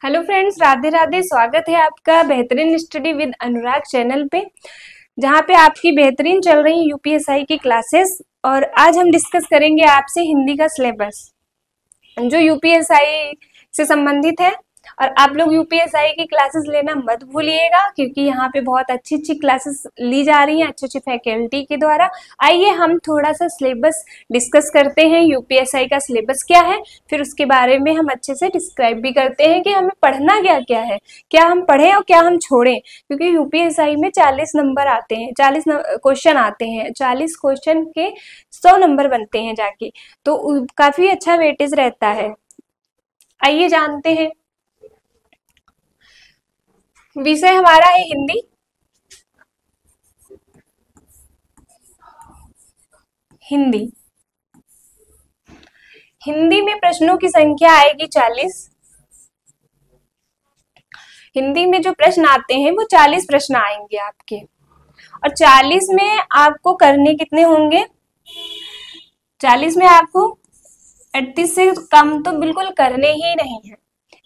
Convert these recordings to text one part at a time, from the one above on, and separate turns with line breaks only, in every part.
Hello friends, Radhe Radhe. स्वागत है आपका बेहतरीन स्टडी विद अनुराग चैनल पे, जहाँ पे आपकी बेहतरीन चल रही यूपीएसआई की क्लासेस। और आज हम डिस्कस करेंगे आपसे हिंदी का सिलेबस जो यूपीएसआई से संबंधित है। और आप लोग यूपीएसआई की क्लासेस लेना मत भूलिएगा, क्योंकि यहाँ पे बहुत अच्छी अच्छी क्लासेस ली जा रही हैं अच्छे अच्छे फैकल्टी के द्वारा। आइए हम थोड़ा सा सिलेबस डिस्कस करते हैं, यूपीएसआई का सिलेबस क्या है, फिर उसके बारे में हम अच्छे से डिस्क्राइब भी करते हैं कि हमें पढ़ना क्या क्या है, क्या हम पढ़ें और क्या हम छोड़ें। क्योंकि यूपीएसआई में 40 नंबर आते हैं, 40 क्वेश्चन आते हैं, 40 क्वेश्चन के 100 नंबर बनते हैं जाके, तो काफी अच्छा वेटेज रहता है। आइए जानते हैं। विषय हमारा है हिंदी। हिंदी हिंदी में प्रश्नों की संख्या आएगी 40। हिंदी में जो प्रश्न आते हैं वो 40 प्रश्न आएंगे आपके, और 40 में आपको करने कितने होंगे? 40 में आपको 38 से कम तो बिल्कुल करने ही नहीं है,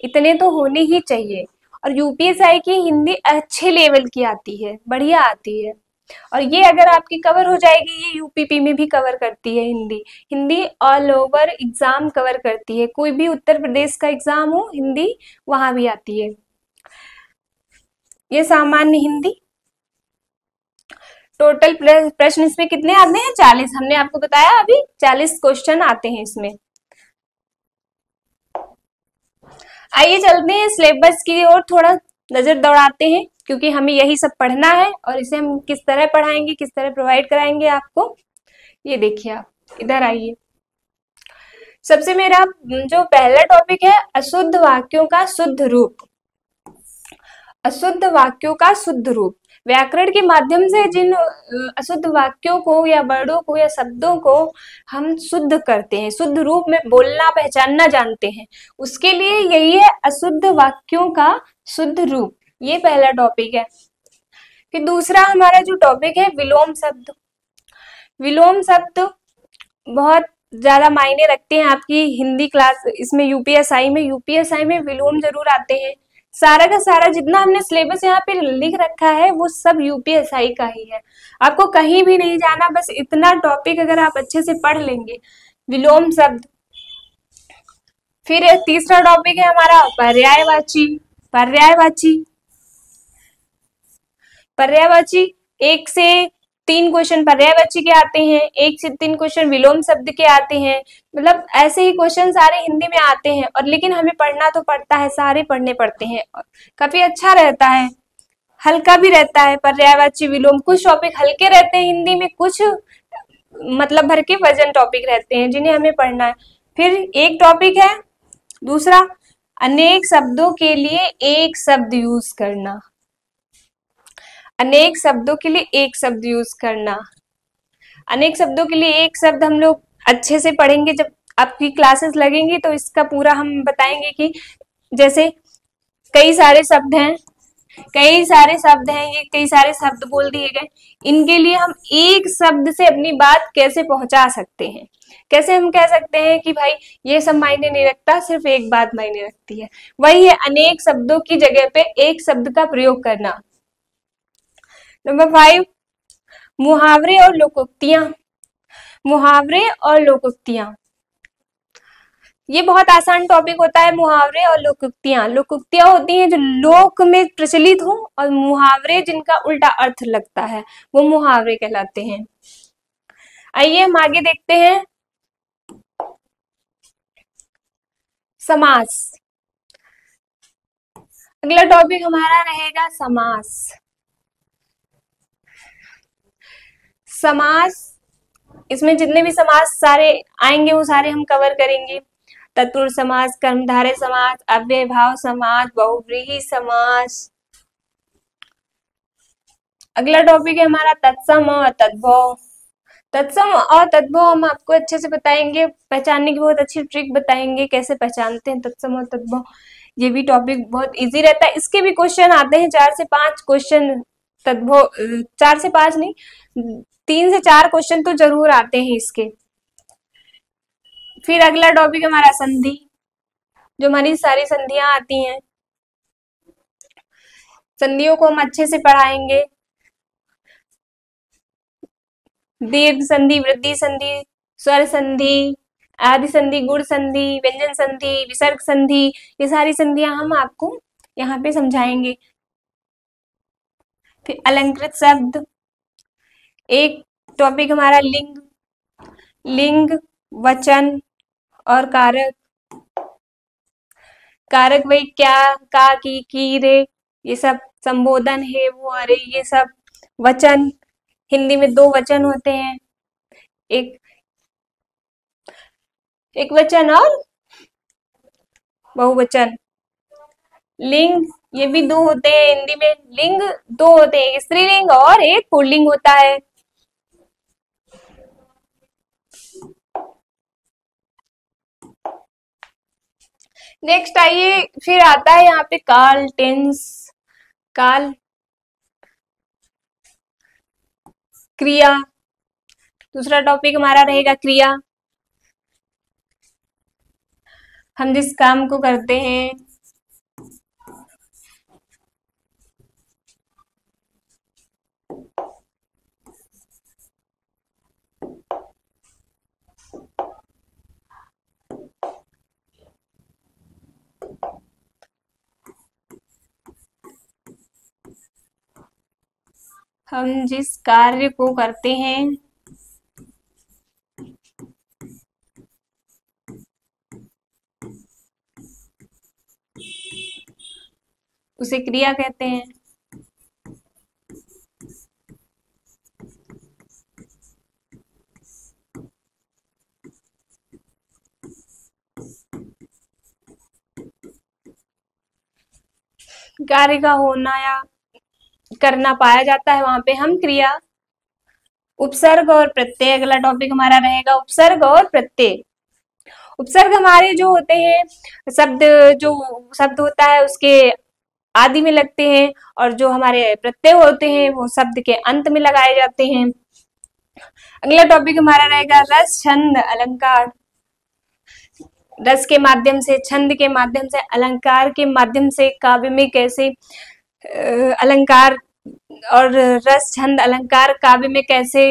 इतने तो होने ही चाहिए। और यूपीएसआई की हिंदी अच्छे लेवल की आती है, बढ़िया आती है। और ये अगर आपकी कवर हो जाएगी, ये यूपीपी में भी कवर करती है Hindi. Hindi all over exam cover करती है, कोई भी उत्तर प्रदेश का एग्जाम हो हिंदी वहां भी आती है। ये सामान्य हिंदी। टोटल प्रश्न इसमें कितने आते हैं? 40। हमने आपको बताया अभी 40 क्वेश्चन आते हैं इसमें। आइए चलते हैं सिलेबस की ओर, थोड़ा नजर दौड़ाते हैं, क्योंकि हमें यही सब पढ़ना है और इसे हम किस तरह पढ़ाएंगे, किस तरह प्रोवाइड कराएंगे आपको। ये देखिए, आप इधर आइए। सबसे मेरा जो पहला टॉपिक है, अशुद्ध वाक्यों का शुद्ध रूप। अशुद्ध वाक्यों का शुद्ध रूप। व्याकरण के माध्यम से जिन अशुद्ध वाक्यों को या वर्डों को या शब्दों को हम शुद्ध करते हैं, शुद्ध रूप में बोलना पहचानना जानते हैं, उसके लिए यही है अशुद्ध वाक्यों का शुद्ध रूप। ये पहला टॉपिक है। फिर दूसरा हमारा जो टॉपिक है, विलोम शब्द। विलोम शब्द बहुत ज्यादा मायने रखते हैं आपकी हिंदी क्लास इसमें। यूपीएसआई में विलोम जरूर आते हैं। सारा का सारा जितना हमने सिलेबस यहाँ पे लिख रखा है वो सब यूपीएसआई का ही है, आपको कहीं भी नहीं जाना, बस इतना टॉपिक अगर आप अच्छे से पढ़ लेंगे, विलोम शब्द। फिर तीसरा टॉपिक है हमारा पर्यायवाची। पर्यायवाची पर्यायवाची 1 से 3 क्वेश्चन पर्यायवाची के आते हैं, 1 से 3 क्वेश्चन विलोम शब्द के आते हैं। मतलब ऐसे ही क्वेश्चन सारे हिंदी में आते हैं, और लेकिन हमें पढ़ना तो पड़ता है, सारे पढ़ने पड़ते हैं। काफी अच्छा रहता है, हल्का भी रहता है पर्यायवाची विलोम। कुछ टॉपिक हल्के रहते हैं हिंदी में, कुछ मतलब भर के वजन टॉपिक रहते हैं जिन्हें हमें पढ़ना है। फिर एक टॉपिक है दूसरा, अनेक शब्दों के लिए एक शब्द यूज करना। अनेक शब्दों के लिए एक शब्द यूज करना। अनेक शब्दों के लिए एक शब्द हम लोग अच्छे से पढ़ेंगे, जब आपकी क्लासेस लगेंगी तो इसका पूरा हम बताएंगे कि जैसे कई सारे शब्द हैं, ये कई सारे शब्द बोल दिए गए, इनके लिए हम एक शब्द से अपनी बात कैसे पहुंचा सकते हैं, कैसे हम कह सकते हैं कि भाई ये सब मायने नहीं रखता, सिर्फ एक बात मायने रखती है। वही है अनेक शब्दों की जगह पे एक शब्द का प्रयोग करना। नंबर 5, मुहावरे और लोकोक्तियां। मुहावरे और लोकोक्तियां, ये बहुत आसान टॉपिक होता है। मुहावरे और लोकोक्तियां। लोकोक्तियां होती हैं जो लोक में प्रचलित हो, और मुहावरे जिनका उल्टा अर्थ लगता है वो मुहावरे कहलाते हैं। आइए हम आगे देखते हैं। समास। अगला टॉपिक हमारा रहेगा समास। समास, इसमें जितने भी समास सारे आएंगे वो सारे हम कवर करेंगे। तत्पुरुष समास, कर्मधारय समास, अव्ययभाव समास, बहुव्रीहि समास। अगला टॉपिक है हमारा तत्सम और तद्भव। तत्सम और तद्भव हम आपको अच्छे से बताएंगे, पहचानने की बहुत अच्छी ट्रिक बताएंगे, कैसे पहचानते हैं तत्सम और तद्भव। ये भी टॉपिक बहुत इजी रहता है, इसके भी क्वेश्चन आते हैं 4 से 5 क्वेश्चन। तद्भव 4 से 5 नहीं, 3 से 4 क्वेश्चन तो जरूर आते हैं इसके। फिर अगला टॉपिक हमारा संधि, जो हमारी सारी संधियां आती हैं। संधियों को हम अच्छे से पढ़ाएंगे। दीर्घ संधि, वृद्धि संधि, स्वर संधि, आदि संधि, गुण संधि, व्यंजन संधि, विसर्ग संधि, ये सारी संधियां हम आपको यहाँ पे समझाएंगे। फिर अलंकृत शब्द, एक टॉपिक हमारा लिंग, लिंग, वचन और कारक। कारक वही क्या, का, की, रे, ये सब संबोधन है वो, अरे, ये सब। वचन, हिंदी में दो वचन होते हैं, एक एक वचन और बहुवचन। लिंग, ये भी दो होते हैं हिंदी में, लिंग दो होते हैं, एक स्त्रीलिंग और एक पुल्लिंग होता है। नेक्स्ट आइए, फिर आता है यहाँ पे काल, टेंस, काल, क्रिया। दूसरा टॉपिक हमारा रहेगा क्रिया, हम जिस काम को करते हैं। हम जिस कार्य को करते हैं उसे क्रिया कहते हैं। कार्य का होना या करना पाया जाता है, वहां पे हम क्रिया। उपसर्ग और प्रत्यय, अगला टॉपिक हमारा रहेगा उपसर्ग और प्रत्यय। उपसर्ग हमारे जो होते हैं शब्द, जो शब्द होता है उसके आदि में लगते हैं, और जो हमारे प्रत्यय होते हैं वो शब्द के अंत में लगाए जाते हैं। अगला टॉपिक हमारा रहेगा रस, छंद, अलंकार। रस के माध्यम से, छंद के माध्यम से, अलंकार के माध्यम से काव्य में कैसे अलंकार और रस, छंद, अलंकार काव्य में कैसे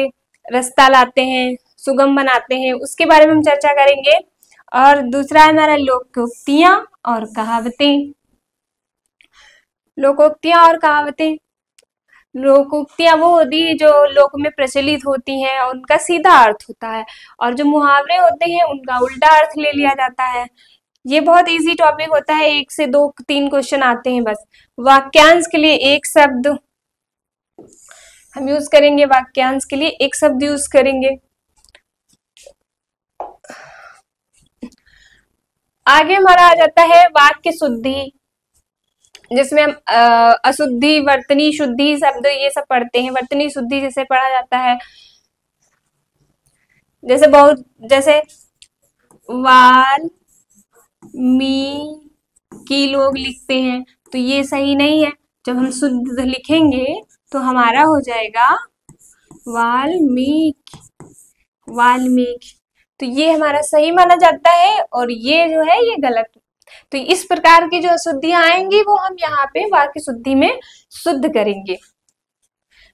रसता लाते हैं, सुगम बनाते हैं, उसके बारे में हम चर्चा करेंगे। और दूसरा है हमारा लोकोक्तियां और कहावतें। लोकोक्तियां और कहावतें, लोकोक्तियां वो होती है जो लोक में प्रचलित होती हैं और उनका सीधा अर्थ होता है, और जो मुहावरे होते हैं उनका उल्टा अर्थ ले लिया जाता है। ये बहुत इजी टॉपिक होता है, 1 से 2 3 क्वेश्चन आते हैं बस। वाक्यांश के लिए एक शब्द हम यूज करेंगे, वाक्यांश के लिए एक शब्द यूज करेंगे। आगे हमारा आ जाता है वाक्य शुद्धि, जिसमें हम अशुद्धि, वर्तनी शुद्धि शब्द ये सब पढ़ते हैं। वर्तनी शुद्धि जैसे पढ़ा जाता है, जैसे बहुत, जैसे वाल मी की लोग लिखते हैं, तो ये सही नहीं है। जब हम शुद्ध लिखेंगे तो हमारा हो जाएगा वाल्मीकि, वाल्मीकि। तो ये हमारा सही माना जाता है और ये जो है ये गलत। तो इस प्रकार की जो अशुद्धियां आएंगी वो हम यहाँ पे वाक्य शुद्धि में शुद्ध करेंगे,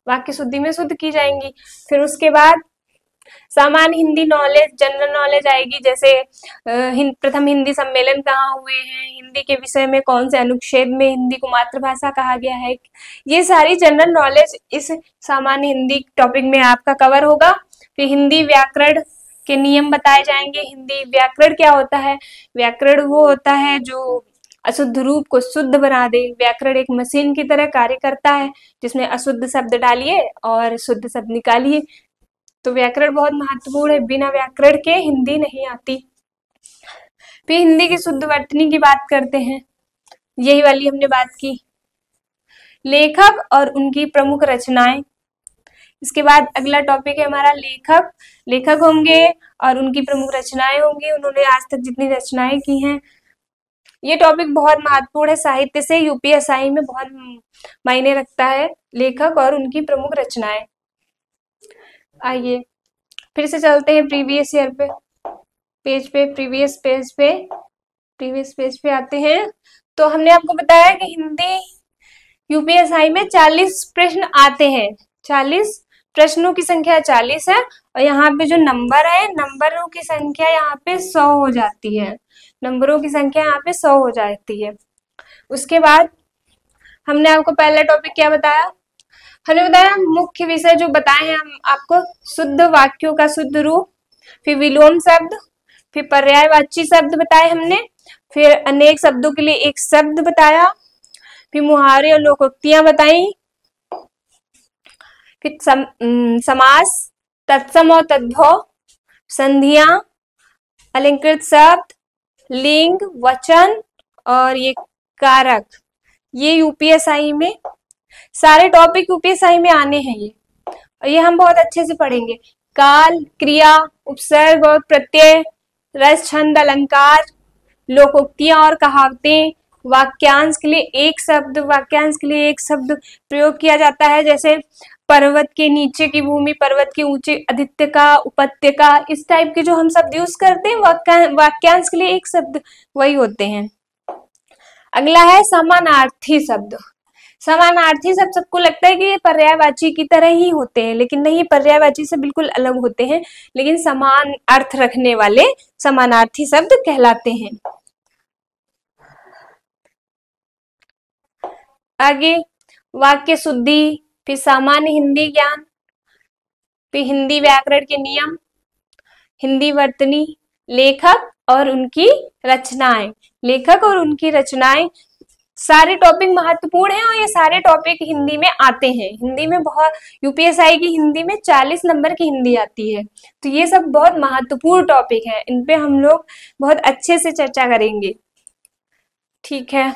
वाक्य शुद्धि में शुद्ध की जाएंगी। फिर उसके बाद सामान्य हिंदी नॉलेज, जनरल नॉलेज आएगी, जैसे प्रथम हिंदी सम्मेलन कहाँ हुए हैं, हिंदी के विषय में कौन से अनुच्छेद में हिंदी को मातृभाषा कहा गया है। ये सारी जनरल नॉलेज इस सामान्य हिंदी टॉपिक में आपका कवर होगा। फिर हिंदी व्याकरण के नियम बताए जाएंगे। हिंदी व्याकरण क्या होता है? व्याकरण वो होता है जो अशुद्ध रूप को शुद्ध बना दे। व्याकरण एक मशीन की तरह कार्य करता है, जिसमें अशुद्ध शब्द डालिए और शुद्ध शब्द निकालिए। तो व्याकरण बहुत महत्वपूर्ण है, बिना व्याकरण के हिंदी नहीं आती। फिर हिंदी की शुद्ध वर्तनी की बात करते हैं, यही वाली हमने बात की। लेखक और उनकी प्रमुख रचनाएं। इसके बाद अगला टॉपिक है हमारा लेखक। लेखक होंगे और उनकी प्रमुख रचनाएं होंगी, उन्होंने आज तक जितनी रचनाएं की हैं। ये टॉपिक बहुत महत्वपूर्ण है, साहित्य से यूपीएसआई में बहुत मायने रखता है, लेखक और उनकी प्रमुख रचनाएं। आइए फिर से चलते हैं प्रीवियस ईयर पे, प्रीवियस पेज पे आते हैं। तो हमने आपको बताया कि यूपीएसआई में 40 प्रश्न आते हैं। 40 प्रश्नों की संख्या 40 है और यहाँ पे जो नंबर है, नंबरों की संख्या यहाँ पे 100 हो जाती है। नंबरों की संख्या यहाँ पे 100 हो जाती है। उसके बाद हमने आपको पहला टॉपिक क्या बताया? हमने बताया मुख्य विषय जो बताए हैं हम आपको, शुद्ध वाक्यों का शुद्ध रूप, फिर विलोम शब्द, फिर पर्यायवाची शब्द बताए हमने, फिर अनेक शब्दों के लिए एक शब्द बताया, फिर मुहावरे और लोकोक्तियां बताई, फिर समास, तत्सम और तद्भव, संधियां, अलंकृत शब्द, लिंग, वचन और ये कारक। ये यूपीएसआई में सारे टॉपिक यूपीएसआई में आने हैं ये, और ये हम बहुत अच्छे से पढ़ेंगे। काल, क्रिया, उपसर्ग और प्रत्यय, रस, छंद, अलंकार, लोकोक्तियां और कहावतें, वाक्यांश के लिए एक शब्द, वाक्यांश के लिए एक शब्द प्रयोग किया जाता है, जैसे पर्वत के नीचे की भूमि, पर्वत के ऊंचे, अधित्यका, उपत्यका, इस टाइप के जो हम शब्द यूज करते हैं वाक्यांश के लिए एक शब्द वही होते हैं। अगला है समानार्थी शब्द। समानार्थी शब्द सबको लगता है कि ये पर्यायवाची की तरह ही होते हैं, लेकिन नहीं, पर्यायवाची से बिल्कुल अलग होते हैं, लेकिन समान अर्थ रखने वाले समानार्थी शब्द कहलाते हैं। आगे वाक्य शुद्धि, फिर सामान्य हिंदी ज्ञान, फिर हिंदी व्याकरण के नियम, हिंदी वर्तनी, लेखक और उनकी रचनाएं। लेखक और उनकी रचनाएं सारे टॉपिक महत्वपूर्ण हैं और ये सारे टॉपिक हिंदी में आते हैं। हिंदी में बहुत, यूपीएसआई की हिंदी में 40 नंबर की हिंदी आती है, तो ये सब बहुत महत्वपूर्ण टॉपिक है, इन पे हम लोग बहुत अच्छे से चर्चा करेंगे। ठीक है,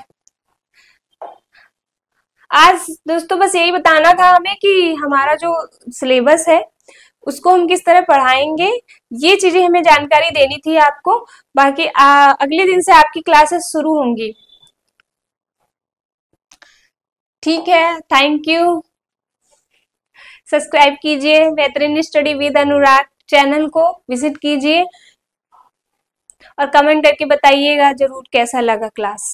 आज दोस्तों बस यही बताना था हमें कि हमारा जो सिलेबस है उसको हम किस तरह पढ़ाएंगे, ये चीजें हमें जानकारी देनी थी आपको। बाकी अगले दिन से आपकी क्लासेस शुरू होंगी। ठीक है, थैंक यू। सब्सक्राइब कीजिए बेहतरीन स्टडी विद अनुराग चैनल को, विजिट कीजिए और कमेंट करके बताइएगा जरूर कैसा लगा क्लास।